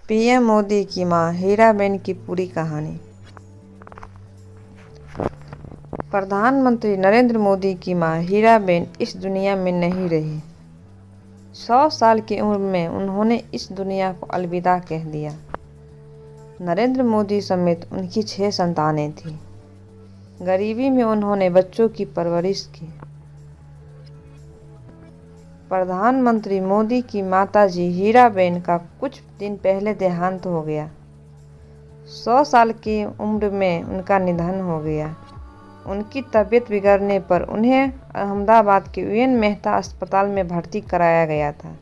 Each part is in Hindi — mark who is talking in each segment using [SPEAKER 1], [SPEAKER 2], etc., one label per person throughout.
[SPEAKER 1] पीएम मोदी की मां हीराबेन की पूरी कहानी। प्रधानमंत्री नरेंद्र मोदी की मां हीराबेन इस दुनिया में नहीं रही। 100 साल की उम्र में उन्होंने इस दुनिया को अलविदा कह दिया। नरेंद्र मोदी समेत उनकी 6 संतानें थीं। गरीबी में उन्होंने बच्चों की परवरिश की। प्रधानमंत्री मोदी की माताजी हीराबेन का कुछ दिन पहले देहांत हो गया। 100 साल की उम्र में उनका निधन हो गया। उनकी तबीयत बिगड़ने पर उन्हें अहमदाबाद के UN मेहता अस्पताल में भर्ती कराया गया था।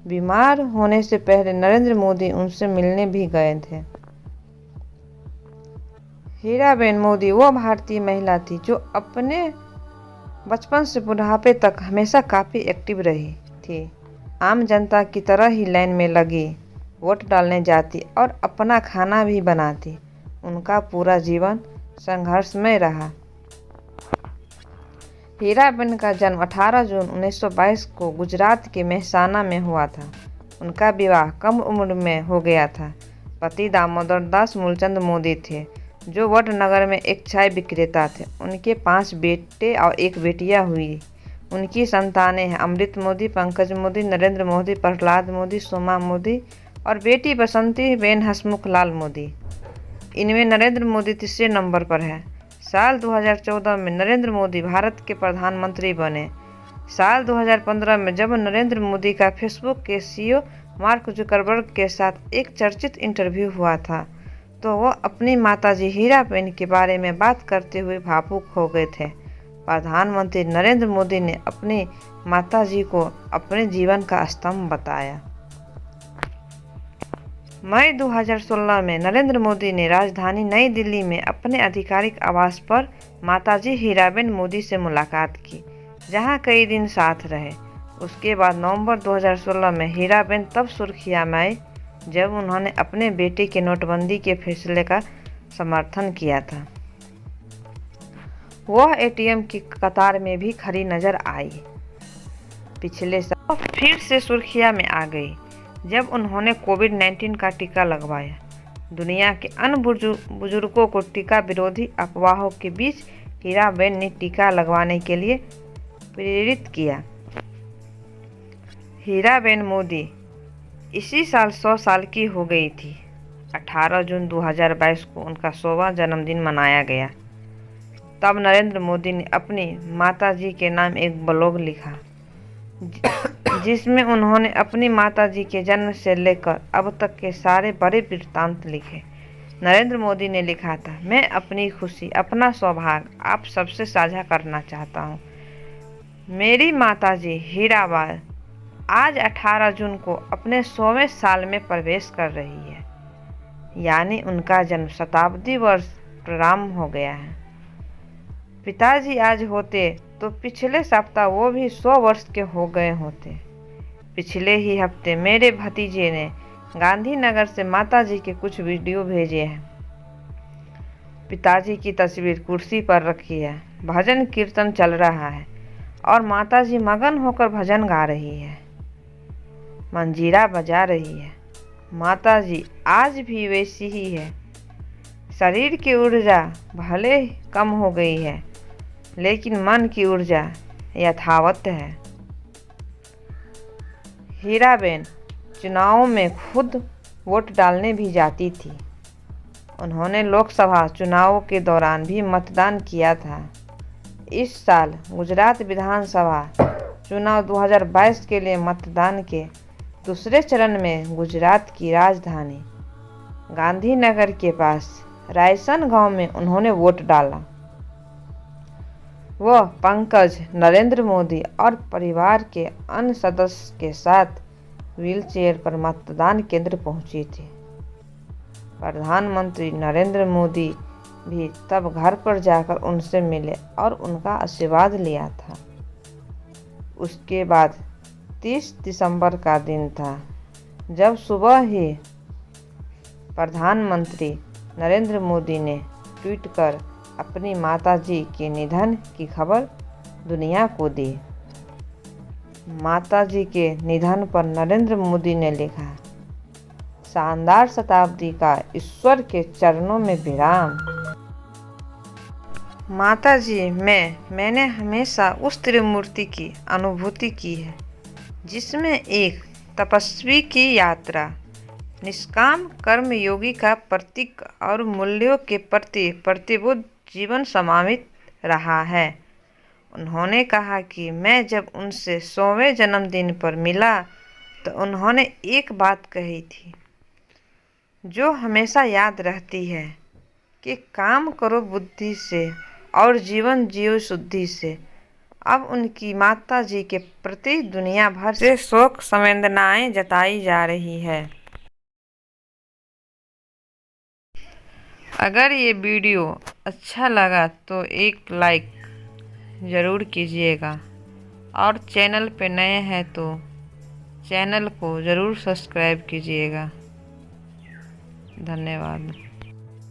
[SPEAKER 1] बीमार होने से पहले नरेंद्र मोदी उनसे मिलने भी गए थे। हीराबेन मोदी वो भारतीय महिला थी जो अपने बचपन से बुढ़ापे तक हमेशा काफ़ी एक्टिव रही थी। आम जनता की तरह ही लाइन में लगी, वोट डालने जाती और अपना खाना भी बनाती। उनका पूरा जीवन संघर्षमय रहा। हीराबेन का जन्म 18 जून 1922 को गुजरात के मेहसाना में हुआ था। उनका विवाह कम उम्र में हो गया था। पति दामोदर दास मूलचंद मोदी थे, जो वडनगर में एक चाय विक्रेता थे। उनके 5 बेटे और 1 बेटियां हुई। उनकी संतानें हैं अमृत मोदी, पंकज मोदी, नरेंद्र मोदी, प्रहलाद मोदी, सोमा मोदी और बेटी बसंती बेन हसमुख लाल मोदी। इनमें नरेंद्र मोदी तीसरे नंबर पर है। साल 2014 में नरेंद्र मोदी भारत के प्रधानमंत्री बने। साल 2015 में जब नरेंद्र मोदी का फेसबुक के CEO मार्क जुकरबर्ग के साथ एक चर्चित इंटरव्यू हुआ था, तो वो अपनी माताजी हीराबेन के बारे में बात करते हुए भावुक हो गए थे। प्रधानमंत्री नरेंद्र मोदी ने अपनी माताजी को अपने जीवन का स्तंभ बताया। मई 2016 में नरेंद्र मोदी ने राजधानी नई दिल्ली में अपने आधिकारिक आवास पर माताजी हीराबेन मोदी से मुलाकात की, जहां कई दिन साथ रहे। उसके बाद नवंबर 2016 में हीराबेन तब सुर्खियां में आई जब उन्होंने अपने बेटे के नोटबंदी के फैसले का समर्थन किया था। वह ATM की कतार में भी खड़ी नजर आई। पिछले साल फिर से सुर्खियां में आ गई जब उन्होंने कोविड-19 का टीका लगवाया। दुनिया के अन्य बुजुर्गों को टीका विरोधी अफवाहों के बीच हीराबेन ने टीका लगवाने के लिए प्रेरित किया। हीराबेन मोदी इसी साल 100 साल की हो गई थी। 18 जून 2022 को उनका 100वां जन्मदिन मनाया गया। तब नरेंद्र मोदी ने अपनी माताजी के नाम एक ब्लॉग लिखा, जिसमें उन्होंने अपनी माताजी के जन्म से लेकर अब तक के सारे बड़े वृत्तांत लिखे। नरेंद्र मोदी ने लिखा था, मैं अपनी खुशी, अपना सौभाग्य आप सबसे साझा करना चाहता हूँ। मेरी माताजी हीराबाई आज 18 जून को अपने 100वें साल में प्रवेश कर रही है, यानी उनका जन्म शताब्दी वर्ष प्रारंभ हो गया है। पिताजी आज होते तो पिछले सप्ताह वो भी 100 वर्ष के हो गए होते। पिछले ही हफ्ते मेरे भतीजे ने गांधीनगर से माताजी के कुछ वीडियो भेजे हैं। पिताजी की तस्वीर कुर्सी पर रखी है, भजन कीर्तन चल रहा है और माताजी मगन होकर भजन गा रही है, मंजीरा बजा रही है। माताजी आज भी वैसी ही है। शरीर की ऊर्जा भले कम हो गई है, लेकिन मन की ऊर्जा यथावत है। हीराबेन चुनावों में खुद वोट डालने भी जाती थी। उन्होंने लोकसभा चुनावों के दौरान भी मतदान किया था। इस साल गुजरात विधानसभा चुनाव 2022 के लिए मतदान के दूसरे चरण में गुजरात की राजधानी गांधीनगर के पास रायसन गांव में उन्होंने वोट डाला। वह पंकज, नरेंद्र मोदी और परिवार के अन्य सदस्य के साथ व्हीलचेयर पर मतदान केंद्र पहुंची थी। प्रधानमंत्री नरेंद्र मोदी भी तब घर पर जाकर उनसे मिले और उनका आशीर्वाद लिया था। उसके बाद 30 दिसंबर का दिन था, जब सुबह ही प्रधानमंत्री नरेंद्र मोदी ने ट्वीट कर अपनी माताजी के निधन की खबर दुनिया को दी। माताजी के निधन पर नरेंद्र मोदी ने लिखा, शानदार शताब्दी का ईश्वर के चरणों में विराम। माता जी, मैंने हमेशा उस त्रिमूर्ति की अनुभूति की है जिसमें एक तपस्वी की यात्रा, निष्काम कर्म योगी का प्रतीक और मूल्यों के प्रति प्रतिबद्ध जीवन समावित रहा है। उन्होंने कहा कि मैं जब उनसे 100वें जन्मदिन पर मिला तो उन्होंने एक बात कही थी जो हमेशा याद रहती है कि काम करो बुद्धि से और जीवन जियो शुद्धि से। अब उनकी माता जी के प्रति दुनिया भर से शोक संवेदनाएं जताई जा रही है। अगर ये वीडियो अच्छा लगा तो एक लाइक ज़रूर कीजिएगा और चैनल पे नए हैं तो चैनल को ज़रूर सब्सक्राइब कीजिएगा। धन्यवाद।